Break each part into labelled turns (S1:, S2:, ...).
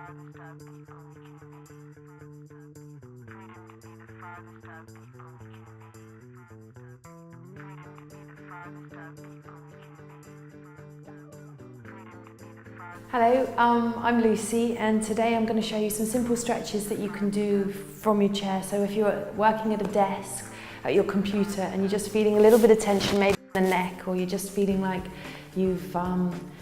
S1: Hello, I'm Lucy, and today I'm going to show you some simple stretches that you can do from your chair. So if you're working at a desk, at your computer, and you're just feeling a little bit of tension maybe in the neck, or you're just feeling like you've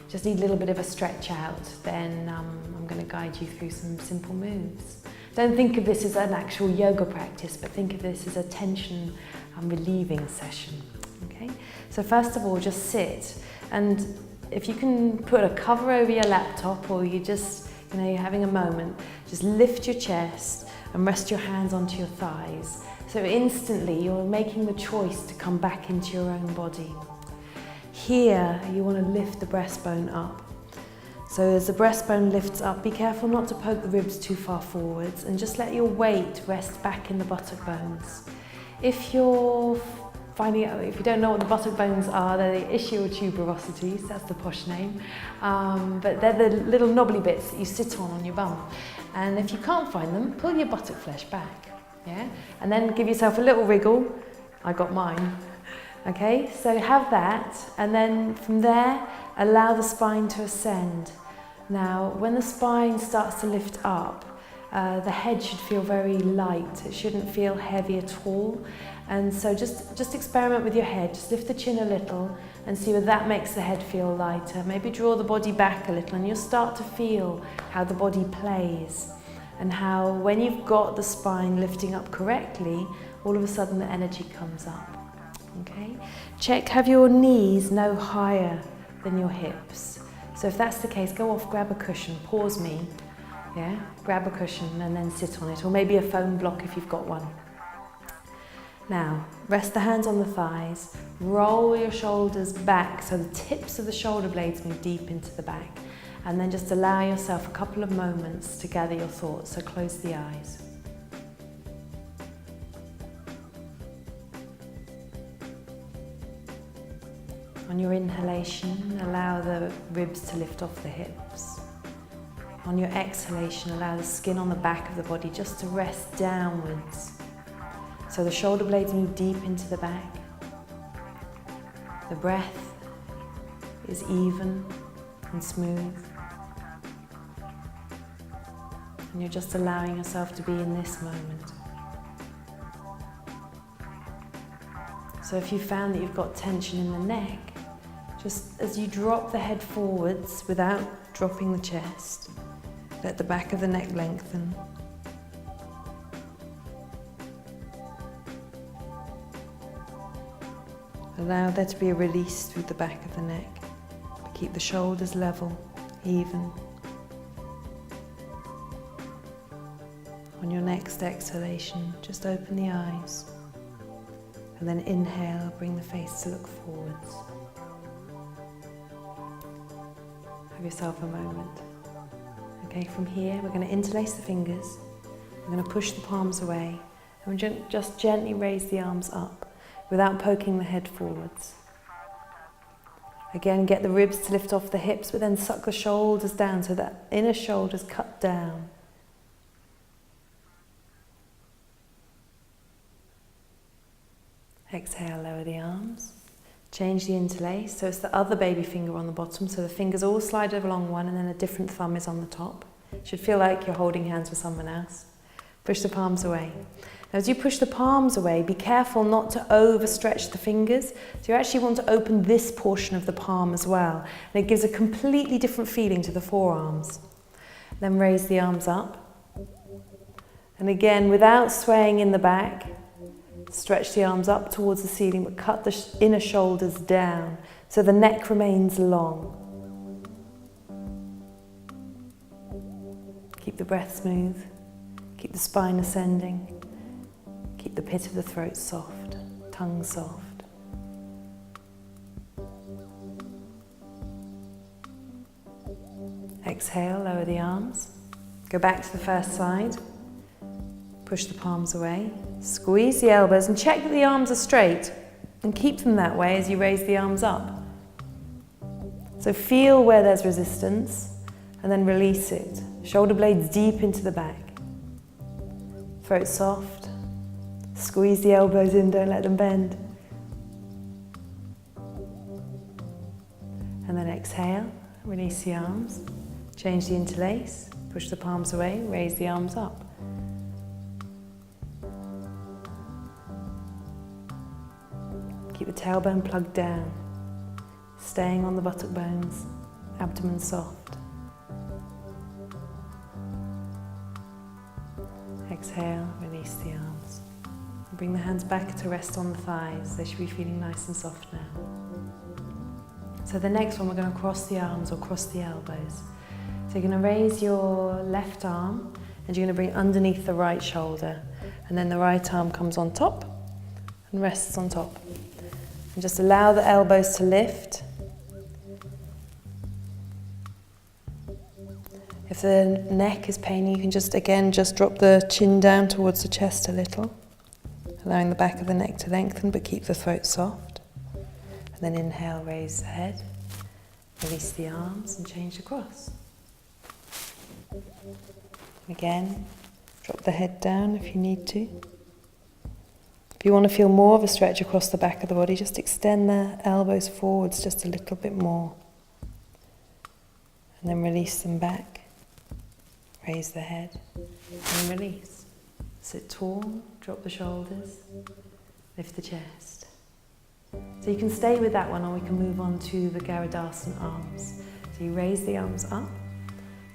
S1: just need a little bit of a stretch out, then I'm going to guide you through some simple moves. Don't think of this as an actual yoga practice, but think of this as a tension relieving session. Okay? So first of all, just sit, and if you can put a cover over your laptop, or you just, you're having a moment, just lift your chest and rest your hands onto your thighs. So instantly you're making the choice to come back into your own body. Here, you want to lift the breastbone up. So as the breastbone lifts up, be careful not to poke the ribs too far forwards, and just let your weight rest back in the buttock bones. If you don't know what the buttock bones are, they're the ischial tuberosities, that's the posh name. But they're the little knobbly bits that you sit on your bum. And if you can't find them, pull your buttock flesh back, yeah? And then give yourself a little wriggle. I got mine. Okay, so have that, and then from there, allow the spine to ascend. Now, when the spine starts to lift up, the head should feel very light. It shouldn't feel heavy at all. And so just experiment with your head. Just lift the chin a little and see whether that makes the head feel lighter. Maybe draw the body back a little, and you'll start to feel how the body plays, and how when you've got the spine lifting up correctly, all of a sudden the energy comes up. Okay? Check, have your knees no higher than your hips. So if that's the case, go off, grab a cushion, pause me. Yeah, grab a cushion and then sit on it, or maybe a foam block if you've got one. Now, rest the hands on the thighs, roll your shoulders back so the tips of the shoulder blades move deep into the back, and then just allow yourself a couple of moments to gather your thoughts, so close the eyes. On your inhalation, allow the ribs to lift off the hips. On your exhalation, allow the skin on the back of the body just to rest downwards. So the shoulder blades move deep into the back. The breath is even and smooth. And you're just allowing yourself to be in this moment. So if you found that you've got tension in the neck, just as you drop the head forwards without dropping the chest, let the back of the neck lengthen. Allow there to be a release through the back of the neck. Keep the shoulders level, even. On your next exhalation, just open the eyes. And then inhale, bring the face to look forwards. Have yourself a moment. Okay, from here we're going to interlace the fingers. We're going to push the palms away, and we're just gently raise the arms up without poking the head forwards. Again, get the ribs to lift off the hips, but then suck the shoulders down so that inner shoulders cut down. Exhale, lower the arms. Change the interlace, so it's the other baby finger on the bottom, so the fingers all slide along one, and then a different thumb is on the top. It should feel like you're holding hands with someone else. Push the palms away. Now as you push the palms away, be careful not to overstretch the fingers. So you actually want to open this portion of the palm as well, and it gives a completely different feeling to the forearms. Then raise the arms up. And again, without swaying in the back, stretch the arms up towards the ceiling, but cut the inner shoulders down so the neck remains long. Keep the breath smooth. Keep the spine ascending. Keep the pit of the throat soft, tongue soft. Exhale, lower the arms. Go back to the first side. Push the palms away. Squeeze the elbows and check that the arms are straight, and keep them that way as you raise the arms up. So feel where there's resistance, and then release it. Shoulder blades deep into the back. Throat soft. Squeeze the elbows in, don't let them bend. And then exhale, release the arms. Change the interlace, push the palms away, raise the arms up. Keep the tailbone plugged down, staying on the buttock bones, abdomen soft. Exhale, release the arms. Bring the hands back to rest on the thighs. They should be feeling nice and soft now. So the next one, we're going to cross the arms or cross the elbows. So you're going to raise your left arm and you're going to bring underneath the right shoulder, and then the right arm comes on top and rests on top. And just allow the elbows to lift. If the neck is paining, you can just drop the chin down towards the chest a little, allowing the back of the neck to lengthen but keep the throat soft. And then inhale, raise the head, release the arms and change across. Again, drop the head down if you need to. If you want to feel more of a stretch across the back of the body, just extend the elbows forwards just a little bit more. And then release them back. Raise the head and release. Sit tall, drop the shoulders, lift the chest. So you can stay with that one, or we can move on to the Garudasana arms. So you raise the arms up,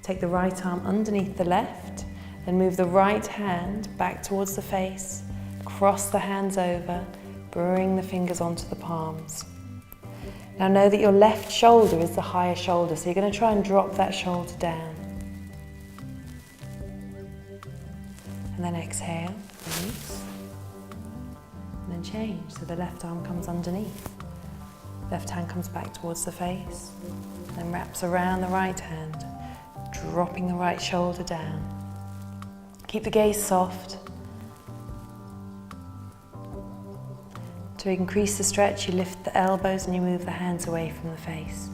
S1: take the right arm underneath the left, then move the right hand back towards the face, cross the hands over, bring the fingers onto the palms. Now know that your left shoulder is the higher shoulder, so you're going to try and drop that shoulder down. And then exhale, release. And then change, so the left arm comes underneath. Left hand comes back towards the face, then wraps around the right hand, dropping the right shoulder down. Keep the gaze soft. To increase the stretch, you lift the elbows and you move the hands away from the face.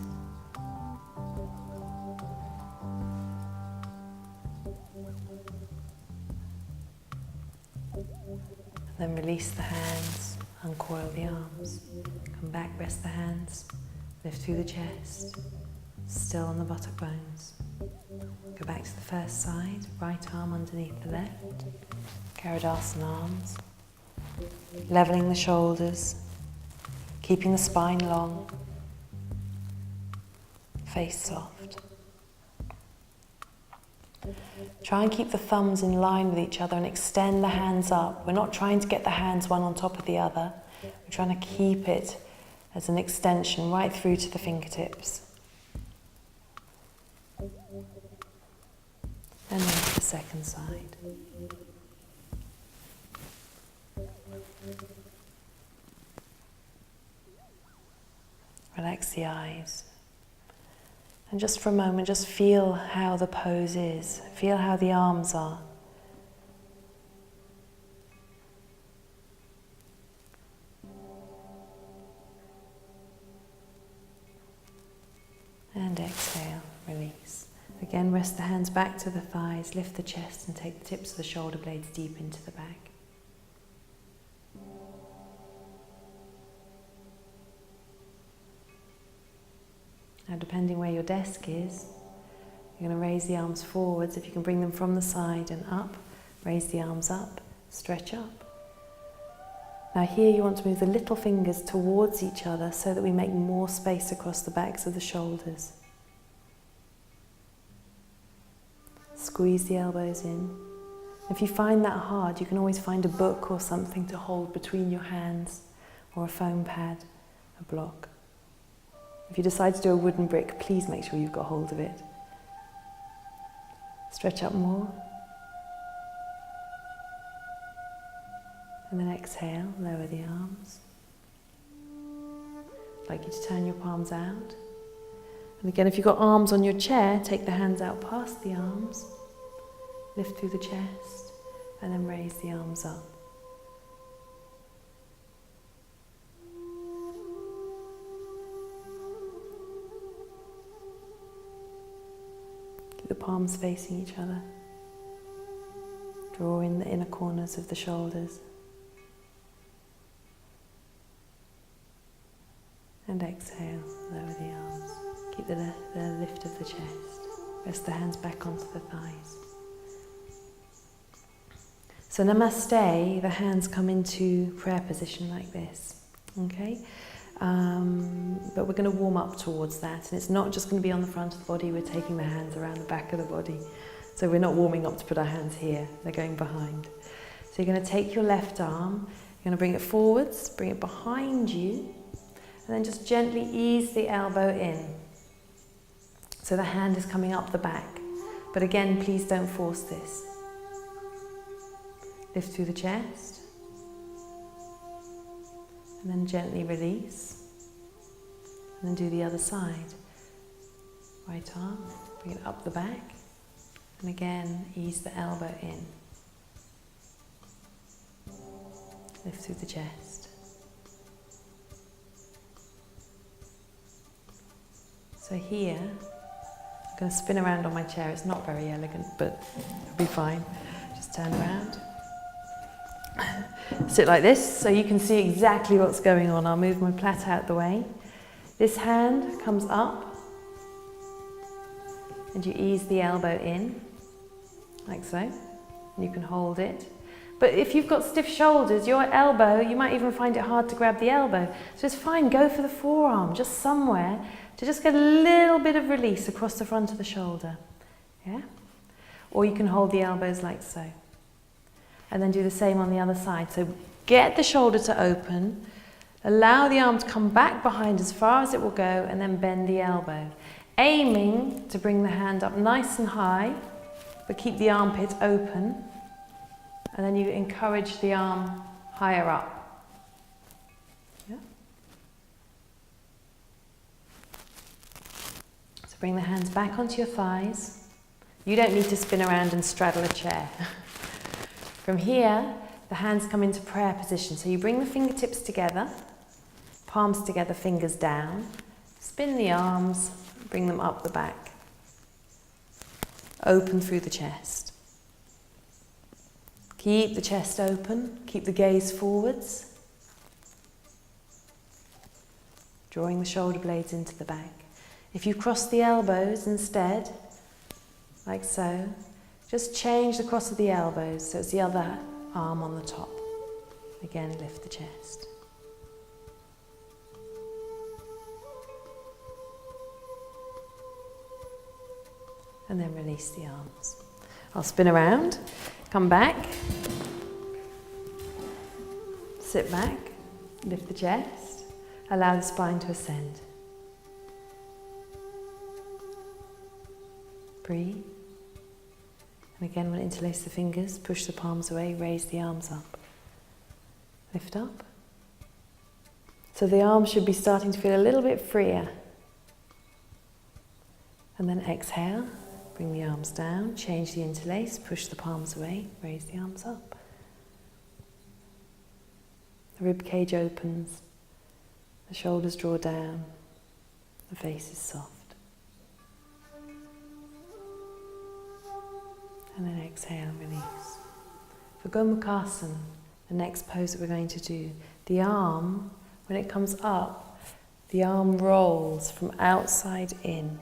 S1: Then release the hands, uncoil the arms. Come back, rest the hands, lift through the chest, still on the buttock bones. Go back to the first side, right arm underneath the left, Garudasana arms. Leveling the shoulders, keeping the spine long, face soft. Try and keep the thumbs in line with each other and extend the hands up. We're not trying to get the hands one on top of the other. We're trying to keep it as an extension right through to the fingertips. And then to the second side. Relax the eyes. And just for a moment, just feel how the pose is. Feel how the arms are. And exhale, release. Again, rest the hands back to the thighs, lift the chest and take the tips of the shoulder blades deep into the back. Now, depending where your desk is, you're going to raise the arms forwards. If you can bring them from the side and up, raise the arms up, stretch up. Now here you want to move the little fingers towards each other so that we make more space across the backs of the shoulders. Squeeze the elbows in. If you find that hard, you can always find a book or something to hold between your hands, or a foam pad, a block. If you decide to do a wooden brick, please make sure you've got hold of it. Stretch up more. And then exhale, lower the arms. I'd like you to turn your palms out. And again, if you've got arms on your chair, take the hands out past the arms. Lift through the chest, and then raise the arms up. Keep the palms facing each other. Draw in the inner corners of the shoulders. And exhale, lower the arms. Keep the lift of the chest. Rest the hands back onto the thighs. So namaste, the hands come into prayer position like this. Okay? But we're going to warm up towards that. And it's not just going to be on the front of the body, we're taking the hands around the back of the body. So we're not warming up to put our hands here, they're going behind. So you're going to take your left arm, you're going to bring it forwards, bring it behind you, and then just gently ease the elbow in. So the hand is coming up the back. But again, please don't force this. Lift through the chest. And then gently release. And then do the other side. Right arm, bring it up the back. And again, ease the elbow in. Lift through the chest. So here, I'm going to spin around on my chair. It's not very elegant, but it'll be fine. Just turn around. Sit like this so you can see exactly what's going on. I'll move my platter out the way. This hand comes up and you ease the elbow in, like so. And you can hold it. But if you've got stiff shoulders, your elbow, you might even find it hard to grab the elbow. So it's fine, go for the forearm, just somewhere, to just get a little bit of release across the front of the shoulder. Yeah? Or you can hold the elbows like so. And then do the same on the other side. So get the shoulder to open, allow the arm to come back behind as far as it will go, and then bend the elbow. Aiming to bring the hand up nice and high, but keep the armpit open. And then you encourage the arm higher up. Yeah? So bring the hands back onto your thighs. You don't need to spin around and straddle a chair. From here, the hands come into prayer position. So you bring the fingertips together, palms together, fingers down. Spin the arms, bring them up the back. Open through the chest. Keep the chest open, keep the gaze forwards. Drawing the shoulder blades into the back. If you cross the elbows instead, like so, just change the cross of the elbows so it's the other arm on the top. Again, lift the chest. And then release the arms. I'll spin around, come back, sit back, lift the chest, allow the spine to ascend. Breathe. And again, we'll interlace the fingers, push the palms away, raise the arms up. Lift up. So the arms should be starting to feel a little bit freer. And then exhale, bring the arms down, change the interlace, push the palms away, raise the arms up. The rib cage opens, the shoulders draw down, the face is soft. And then exhale, release. For Gomukhasana, the next pose that we're going to do, the arm, when it comes up, the arm rolls from outside in,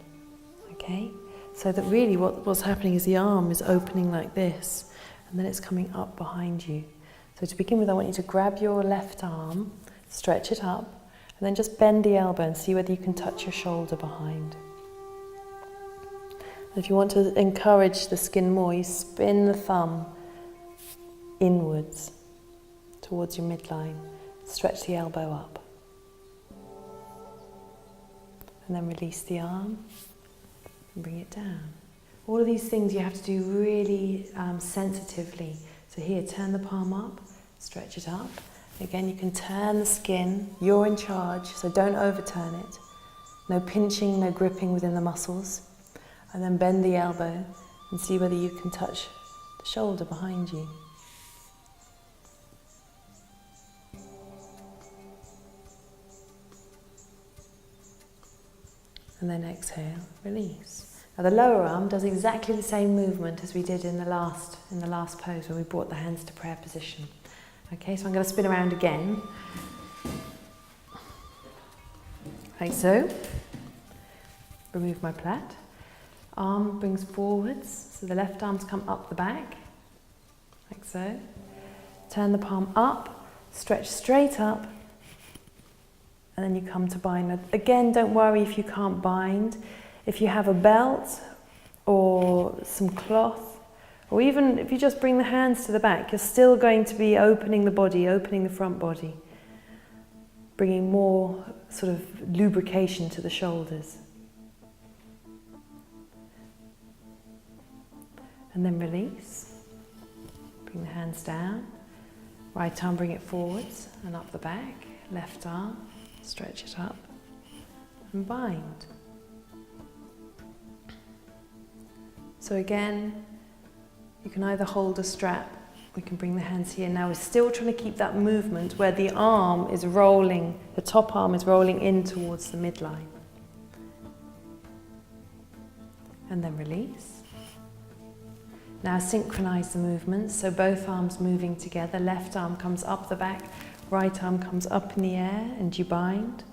S1: okay? So that really what's happening is the arm is opening like this, and then it's coming up behind you. So to begin with, I want you to grab your left arm, stretch it up, and then just bend the elbow and see whether you can touch your shoulder behind. If you want to encourage the skin more, you spin the thumb inwards towards your midline. Stretch the elbow up. And then release the arm and bring it down. All of these things you have to do really sensitively. So here, turn the palm up, stretch it up. Again, you can turn the skin. You're in charge, so don't overturn it. No pinching, no gripping within the muscles. And then bend the elbow and see whether you can touch the shoulder behind you. And then exhale, release. Now the lower arm does exactly the same movement as we did in the last pose when we brought the hands to prayer position. Okay, so I'm going to spin around again. Like so. Remove my plait. Arm brings forwards, so the left arm's come up the back. Like so. Turn the palm up, stretch straight up, and then you come to bind. Again, don't worry if you can't bind. If you have a belt or some cloth, or even if you just bring the hands to the back, you're still going to be opening the body, opening the front body, bringing more sort of lubrication to the shoulders. And then release. Bring the hands down. Right arm, bring it forwards and up the back. Left arm, stretch it up and bind. So again, you can either hold a strap, we can bring the hands here. Now we're still trying to keep that movement where the arm is rolling, the top arm is rolling in towards the midline. And then release. Now synchronize the movements, so both arms moving together. Left arm comes up the back, right arm comes up in the air, and you bind.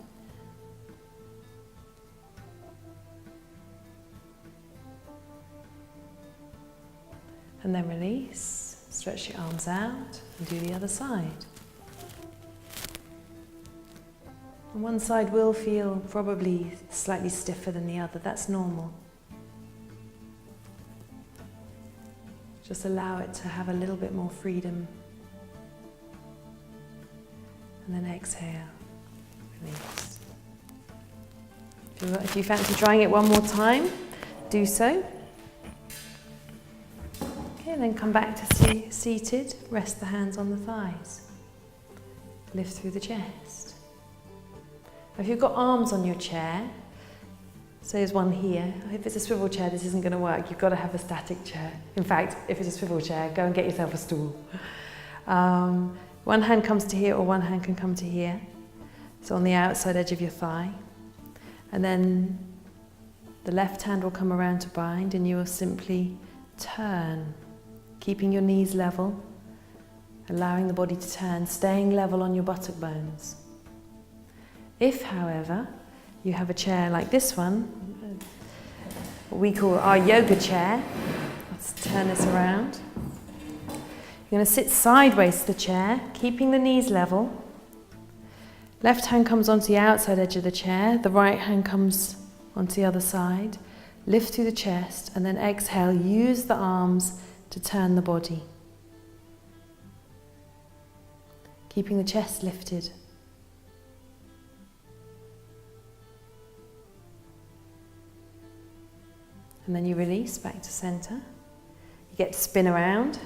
S1: And then release, stretch your arms out and do the other side. And one side will feel probably slightly stiffer than the other, that's normal. Just allow it to have a little bit more freedom. And then exhale, release. If you fancy trying it one more time, do so. Okay, then come back to seated, rest the hands on the thighs. Lift through the chest. If you've got arms on your chair, so there's one here. If it's a swivel chair, this isn't going to work. You've got to have a static chair. In fact, if it's a swivel chair, go and get yourself a stool. One hand comes to here or one hand can come to here. So on the outside edge of your thigh. And then the left hand will come around to bind and you will simply turn, keeping your knees level, allowing the body to turn, staying level on your buttock bones. If, however, you have a chair like this one, what we call our yoga chair. Let's turn this around. You're going to sit sideways to the chair, keeping the knees level. Left hand comes onto the outside edge of the chair, the right hand comes onto the other side. Lift through the chest and then exhale, use the arms to turn the body. Keeping the chest lifted. And then you release back to center. You get to spin around.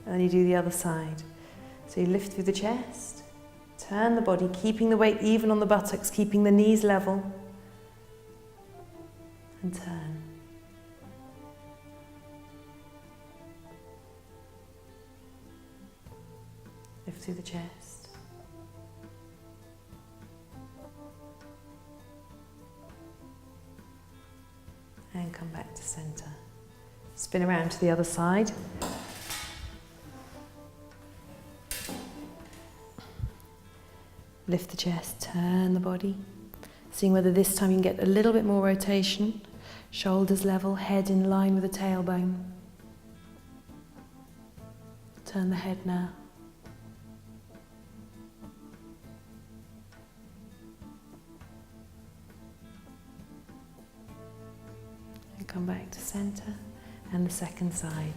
S1: And then you do the other side. So you lift through the chest, turn the body, keeping the weight even on the buttocks, keeping the knees level. And turn. Lift through the chest. And come back to center. Spin around to the other side. Lift the chest, turn the body. Seeing whether this time you can get a little bit more rotation. Shoulders level, head in line with the tailbone. Turn the head now. Come back to center and the second side.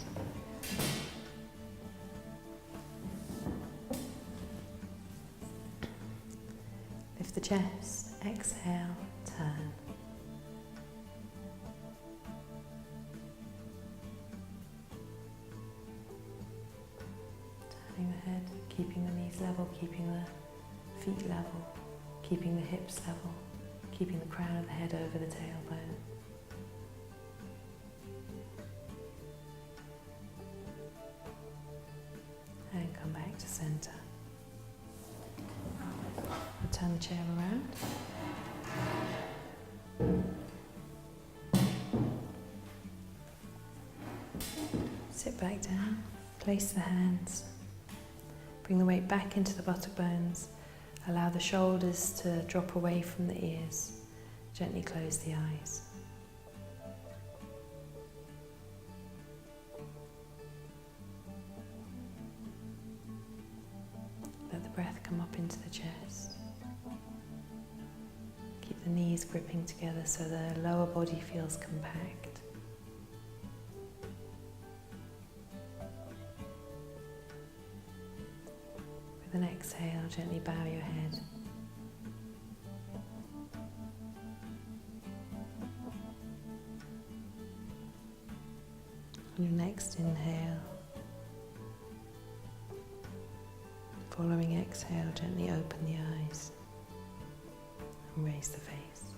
S1: Lift the chest, exhale, turn. Turning the head, keeping the knees level, keeping the feet level, keeping the hips level, keeping the crown of the head over the tailbone. And come back to center. I'll turn the chair around. Sit back down, place the hands, bring the weight back into the buttock bones, allow the shoulders to drop away from the ears, gently close the eyes. Let the breath come up into the chest. Keep the knees gripping together so the lower body feels compact. With an exhale, gently bow your head. On your next inhale, following exhale, gently open the eyes and raise the face.